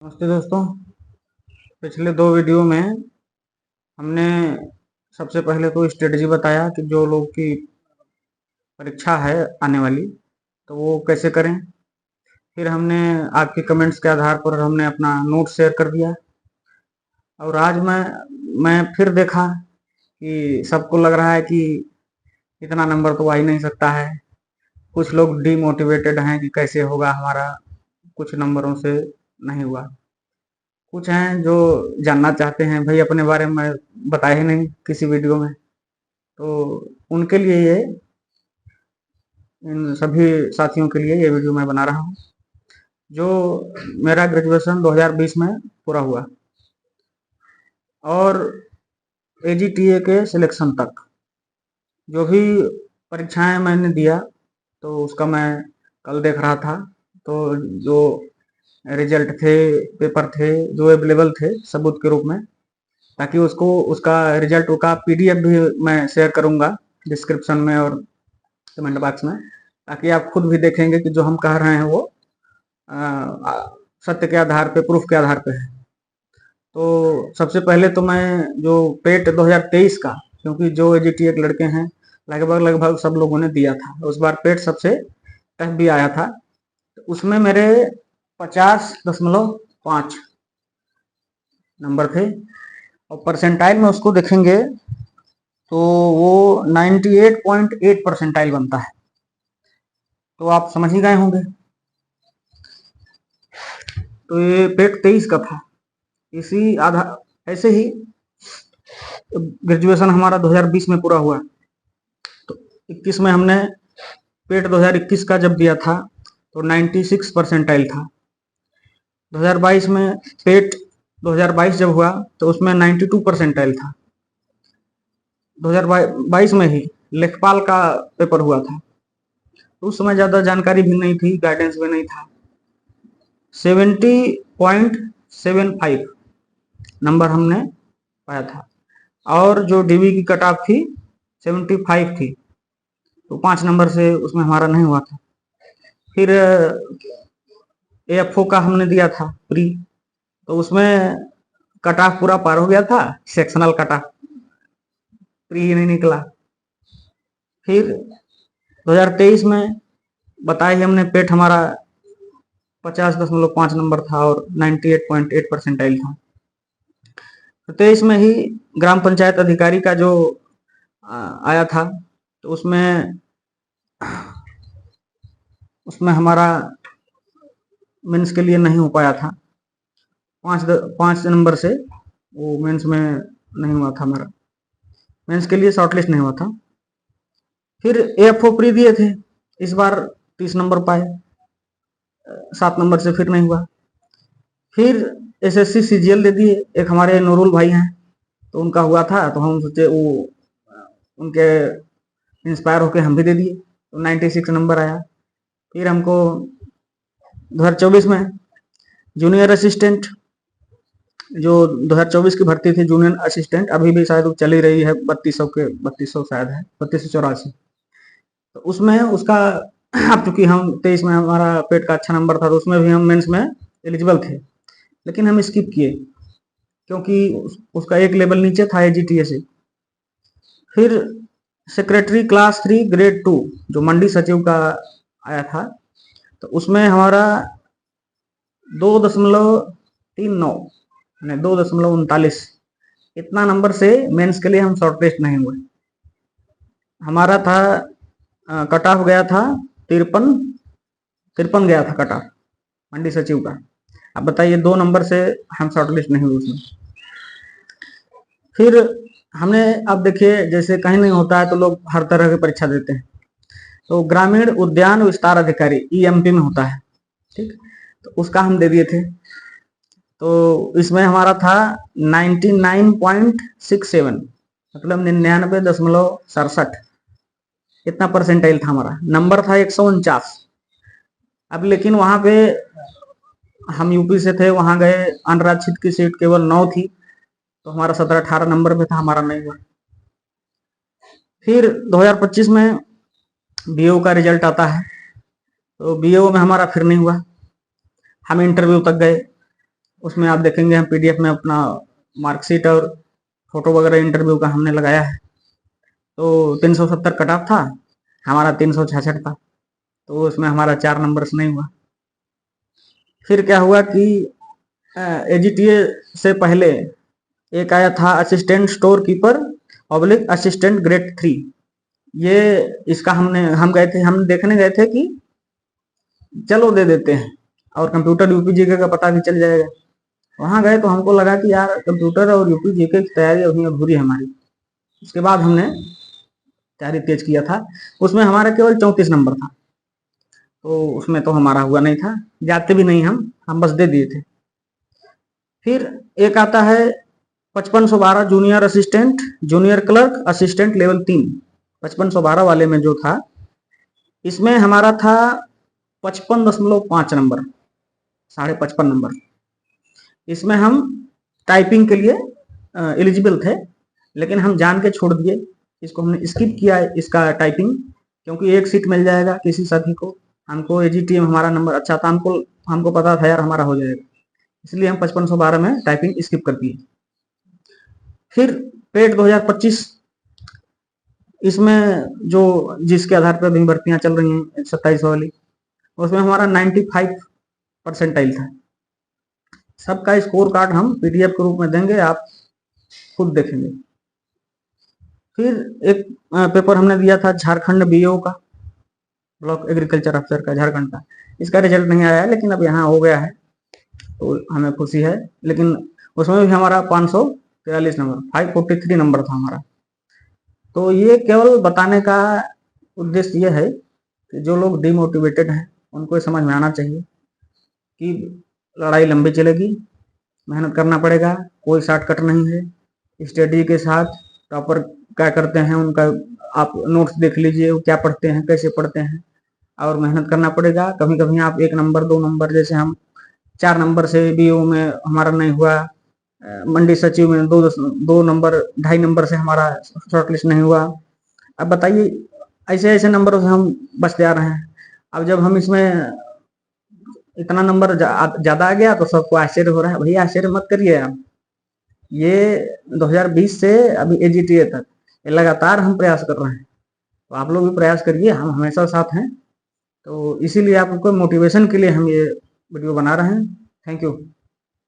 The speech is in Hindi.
नमस्ते दोस्तों। पिछले दो वीडियो में हमने सबसे पहले तो स्ट्रेटजी बताया कि जो लोग की परीक्षा है आने वाली तो वो कैसे करें। फिर हमने आपके कमेंट्स के आधार पर हमने अपना नोट शेयर कर दिया। और आज मैं फिर देखा कि सबको लग रहा है कि इतना नंबर तो आ ही नहीं सकता है। कुछ लोग डीमोटिवेटेड हैं कि कैसे होगा हमारा, कुछ नंबरों से नहीं हुआ। कुछ हैं जो जानना चाहते हैं भाई अपने बारे में बताया ही नहीं किसी वीडियो में, तो उनके लिए ये इन सभी साथियों के लिए ये वीडियो मैं बना रहा हूँ। जो मेरा ग्रेजुएशन 2020 में पूरा हुआ और एजीटीए के सिलेक्शन तक जो भी परीक्षाएं मैंने दिया तो उसका मैं कल देख रहा था। तो जो रिजल्ट थे, पेपर थे जो अवेलेबल थे सबूत के रूप में, ताकि उसको उसका रिजल्ट का पीडीएफ भी मैं शेयर करूंगा डिस्क्रिप्शन में और कमेंट बॉक्स में, ताकि आप खुद भी देखेंगे कि जो हम कह रहे हैं वो सत्य के आधार पे, प्रूफ के आधार पे है। तो सबसे पहले तो मैं जो पेट 2023 का, क्योंकि जो एजीटीए के लड़के हैं लगभग लगभग सब लोगों ने दिया था, उस बार पेट सबसे टफ भी आया था। तो उसमें मेरे 50.5 नंबर थे और परसेंटाइल में उसको देखेंगे तो वो 98.8 परसेंटाइल बनता है। तो आप समझ ही गए होंगे। तो ये पेट 23 का था। इसी आधार ऐसे ही ग्रेजुएशन हमारा 2020 में पूरा हुआ। तो 21 में हमने पेट 2021 का जब दिया था तो 96 परसेंटाइल था। 2022 में पेट 2022 जब हुआ तो उसमें 92 परसेंटाइल था। 2022 में ही लेखपाल का पेपर हुआ था, तो उस समय ज़्यादा जानकारी भी नहीं थी, गाइडेंस भी नहीं था। 70.75 नंबर हमने पाया था और जो डीबी की कट ऑफ थी 75 थी, तो 5 नंबर से उसमें हमारा नहीं हुआ था। फिर एएफओ का हमने दिया था प्री, तो उसमें कट ऑफ पूरा पार हो गया था, सेक्शनल कट ऑफ प्री ही नहीं निकला। फिर 2023 में बताया हमने पेट हमारा 50.5 नंबर था और 98.8 परसेंटाइल था। तो 23 में ही ग्राम पंचायत अधिकारी का जो आया था तो उसमें हमारा मेंस के लिए नहीं हो पाया था। 5 नंबर से वो मेंस में नहीं हुआ था, मेरा मेंस के लिए शॉर्टलिस्ट नहीं हुआ था। फिर एएफओ प्री दिए थे, इस बार 30 नंबर पाए, 7 नंबर से फिर नहीं हुआ। फिर एसएससी सीजीएल दे दिए, एक हमारे नूरुल भाई हैं तो उनका हुआ था, तो हम सोचे वो उनके इंस्पायर होके हम भी दे दिए, तो 96 नंबर आया। फिर हमको 2024 में जूनियर असिस्टेंट, जो 2024 की भर्ती थी जूनियर असिस्टेंट, अभी भी शायद चल ही रही है, 3200 शायद है, 3284। तो उसमें उसका अब चूंकि हम 23 में हमारा पेट का अच्छा नंबर था तो उसमें भी हम मेंस में एलिजिबल थे, लेकिन हम स्किप किए क्योंकि उसका एक लेवल नीचे था एजीटीए से। फिर सेक्रेटरी क्लास 3 ग्रेड 2 जो मंडी सचिव का आया था, तो उसमें हमारा 2.39 यानी 2.39 इतना नंबर से मेंस के लिए हम शॉर्टलिस्ट नहीं हुए। हमारा था कट ऑफ गया था 53 गया था कट ऑफ मंडी सचिव का। अब बताइए 2 नंबर से हम शॉर्टलिस्ट नहीं हुए उसमें। फिर हमने, अब देखिए जैसे कहीं नहीं होता है तो लोग हर तरह की परीक्षा देते हैं, तो ग्रामीण उद्यान विस्तार अधिकारी ईएमपी में होता है, ठीक, तो उसका हम दे दिए थे। तो इसमें हमारा था 99.67 मतलब 99.67 इतना परसेंटाइल था हमारा। नंबर था 149। अब लेकिन वहां पे हम यूपी से थे, वहां गए, अनराक्षित की सीट केवल 9 थी, तो हमारा 17-18 नंबर में था, हमारा नहीं हुआ। फिर 2025 में बीओ का रिजल्ट आता है, तो बीओ में हमारा फिर नहीं हुआ। हम इंटरव्यू तक गए, उसमें आप देखेंगे हम पीडीएफ में अपना मार्कशीट और फोटो वगैरह इंटरव्यू का हमने लगाया है। तो 370 कट ऑफ था, हमारा 366 था, तो उसमें हमारा 4 नंबर्स नहीं हुआ। फिर क्या हुआ कि एजीटीए से पहले एक आया था assistant store keeper oblique assistant grade 3। ये इसका हम गए थे, हम देखने गए थे कि चलो दे देते हैं और कंप्यूटर यूपी जीके का पता भी चल जाएगा। वहां गए तो हमको लगा कि यार कंप्यूटर और यूपी जीके की तैयारी अभी अधूरी है हमारी। उसके बाद हमने तैयारी तेज किया था, उसमें हमारा केवल 34 नंबर था, तो उसमें तो हमारा हुआ नहीं था, जाते भी नहीं हम बस दे दिए थे। फिर एक आता है 5512 junior assistant junior clerk assistant level 3। 5512 वाले में जो था, इसमें हमारा था 55.5 नंबर, 55.5 नंबर। इसमें हम टाइपिंग के लिए एलिजिबल थे, लेकिन हम जान के छोड़ दिए, इसको हमने स्किप किया इसका टाइपिंग, क्योंकि एक सीट मिल जाएगा किसी साथी को। हमको एजीटी में हमारा नंबर अच्छा था, हमको पता था यार हमारा हो जाएगा, इसलिए हम 5512 में टाइपिंग स्किप कर दिए। फिर पेट 2025, इसमें जो जिसके आधार पर अभी भर्तियां चल रही हैं 27 वाली, उसमें हमारा 95 परसेंटाइल था। सबका स्कोर कार्ड हम पीडीएफ के रूप में देंगे, आप खुद देखेंगे। फिर एक पेपर हमने दिया था झारखंड बीओ का, ब्लॉक एग्रीकल्चर अफसर का, झारखंड का। इसका रिजल्ट नहीं आया है, लेकिन अब यहाँ हो गया है तो हमें खुशी है। लेकिन उसमें भी हमारा 543 नंबर, 543 नंबर था हमारा। तो ये केवल बताने का उद्देश्य ये है कि जो लोग डिमोटिवेटेड हैं उनको समझ में आना चाहिए कि लड़ाई लंबी चलेगी, मेहनत करना पड़ेगा, कोई शॉर्टकट नहीं है। स्टडी के साथ प्रॉपर क्या करते हैं उनका आप नोट्स देख लीजिए, वो क्या पढ़ते हैं, कैसे पढ़ते हैं, और मेहनत करना पड़ेगा। कभी कभी आप 1 नंबर 2 नंबर, जैसे हम 4 नंबर से बीओ में हमारा नहीं हुआ, मंडी सचिव में 2 नंबर 2.5 नंबर से हमारा शॉर्टलिस्ट नहीं हुआ। अब बताइए, ऐसे ऐसे नंबरों से हम बच जा रहे हैं। अब जब हम इसमें इतना नंबर ज्यादा आ गया तो सबको आश्चर्य हो रहा है। भैया आश्चर्य मत करिए आप, ये 2020 से अभी एजीटीए तक लगातार हम प्रयास कर रहे हैं, तो आप लोग भी प्रयास करिए, हम हमेशा साथ हैं। तो इसीलिए आपको मोटिवेशन के लिए हम ये वीडियो बना रहे हैं। Thank you.